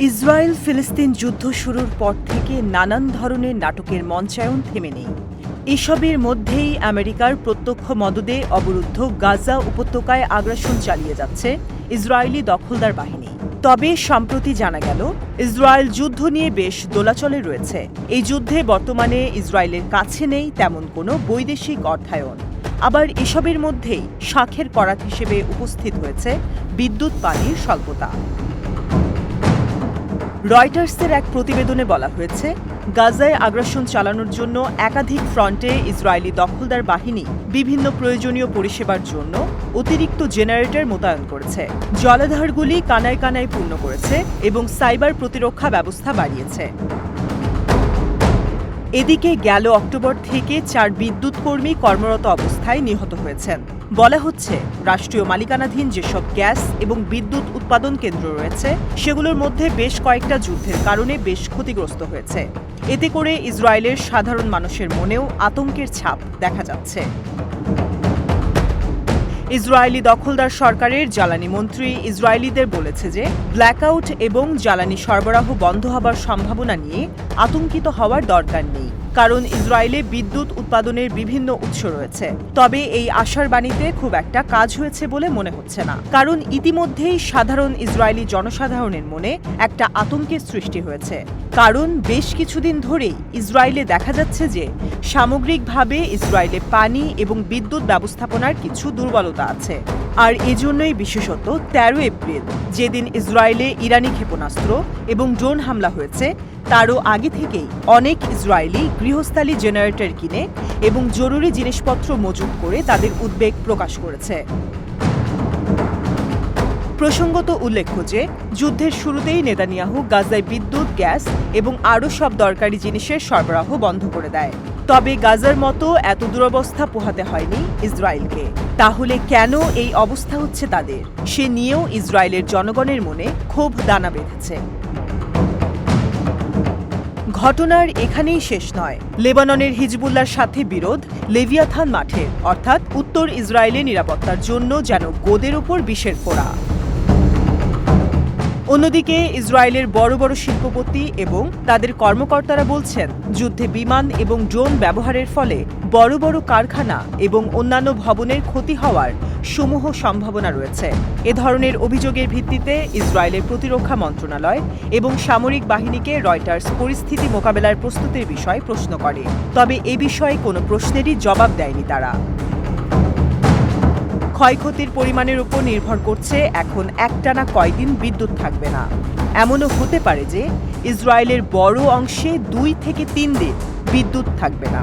Israel ফিলিস্তিন যুদ্ধ শুরুর পর থেকে নানান ধরনের নাটকের মঞ্চায়ন থেমে নেই। এসবের মধ্যেই আমেরিকার প্রত্যক্ষ মদদে অবরুদ্ধ গাজা উপত্যকায় আগ্রাসন চালিয়ে যাচ্ছে ইসরায়েলি দখলদার বাহিনী। তবে সম্প্রতি জানা গেল ইসরায়েল যুদ্ধ নিয়ে বেশ দোলাচলে রয়েছে। এই যুদ্ধে বর্তমানে ইসরায়েলের কাছে নেই তেমন কোনো বৈদেশিক অর্থায়ন। আবার এসবের মধ্যেই শাঁখের করাত হিসেবে উপস্থিত হয়েছে বিদ্যুৎ পানির স্বল্পতা। রয়টার্সের এক প্রতিবেদনে বলা হয়েছে, গাজায় আগ্রাসন চালানোর জন্য একাধিক ফ্রন্টে ইসরায়েলি দখলদার বাহিনী বিভিন্ন প্রয়োজনীয় পরিষেবার জন্য অতিরিক্ত জেনারেটর মোতায়েন করেছে, জলাধারগুলি কানায় কানায় পূর্ণ করেছে এবং সাইবার প্রতিরক্ষা ব্যবস্থা বাড়িয়েছে। এদিকে গেল অক্টোবর থেকে 4 বিদ্যুৎ কর্মী কর্মরত অবস্থায় নিহত হয়েছেন। বলা হচ্ছে, রাষ্ট্রীয় মালিকানাধীন যেসব গ্যাস এবং বিদ্যুৎ উৎপাদন কেন্দ্র রয়েছে সেগুলোর মধ্যে বেশ কয়েকটা যুদ্ধের কারণে বেশ ক্ষতিগ্রস্ত হয়েছে। এতে করে ইসরায়েলের সাধারণ মানুষের মনেও আতঙ্কের ছাপ দেখা যাচ্ছে। ইসরায়েলি দখলদার সরকারের জ্বালানি মন্ত্রী ইসরায়েলিদের বলেছে যে ব্ল্যাকআউট এবং জ্বালানি সরবরাহ বন্ধ হবার সম্ভাবনা নিয়ে আতঙ্কিত হওয়ার দরকার নেই, কারণ ইসরায়েলে বিদ্যুৎ উৎপাদনের বিভিন্ন উৎস রয়েছে। তবে এই আশার বাণীতে খুব একটা কাজ হয়েছে বলে মনে হচ্ছে না, কারণ ইতিমধ্যেই সাধারণ ইসরায়েলি জনসাধারণের মনে একটা আতঙ্কের সৃষ্টি হয়েছে। কারণ বেশ কিছুদিন ধরেই ইসরায়েলে দেখা যাচ্ছে যে সামগ্রিকভাবে ইসরায়েলে পানি এবং বিদ্যুৎ ব্যবস্থাপনার কিছু দুর্বলতা আছে। আর এজন্যই বিশেষত 13 এপ্রিল, যেদিন ইসরায়েলে ইরানি ক্ষেপণাস্ত্র এবং ড্রোন হামলা হয়েছে, তারও আগে থেকেই অনেক ইসরায়েলি গৃহস্থালী জেনারেটর কিনে এবং জরুরি জিনিসপত্র মজুত করে তাদের উদ্বেগ প্রকাশ করেছে। প্রসঙ্গত উল্লেখ্য যে যুদ্ধের শুরুতেই নেতানিয়াহু গাজায় বিদ্যুৎ, গ্যাস এবং আরও সব দরকারি জিনিসের সরবরাহ বন্ধ করে দেয়। তবে গাজার মতো এত দুরবস্থা পোহাতে হয়নি ইসরায়েলকে। তাহলে কেন এই অবস্থা হচ্ছে তাদের, সে নিয়েও ইসরায়েলের জনগণের মনে ক্ষোভ দানা বেঁধেছে। ঘটনার এখানেই শেষ নয়। লেবাননের হিজবুল্লাহর সাথে বিরোধ লেভিয়াথান মাঠে, অর্থাৎ উত্তর ইসরায়েলের নিরাপত্তার জন্য যেন গোদের ওপর বিষের ফোঁড়া। অন্যদিকে ইসরায়েলের বড় বড় শিল্পপতি এবং তাদের কর্মকর্তারা বলছেন, যুদ্ধে বিমান এবং ড্রোন ব্যবহারের ফলে বড় বড় কারখানা এবং অন্যান্য ভবনের ক্ষতি হওয়ার সমূহ সম্ভাবনা রয়েছে। এ ধরনের অভিযোগের ভিত্তিতে ইসরায়েলের প্রতিরক্ষা মন্ত্রণালয় এবং সামরিক বাহিনীকে রয়টার্স পরিস্থিতি মোকাবেলার প্রস্তুতির বিষয়ে প্রশ্ন করে। তবে এ বিষয়ে কোনো প্রশ্নেরই জবাব দেয়নি তারা। ক্ষয়ক্ষতির পরিমাণের উপর নির্ভর করছে এখন একটানা কয়দিন বিদ্যুৎ থাকবে না। এমনও হতে পারে যে ইসরায়েলের বড় অংশে 2 থেকে 3 দিন বিদ্যুৎ থাকবে না।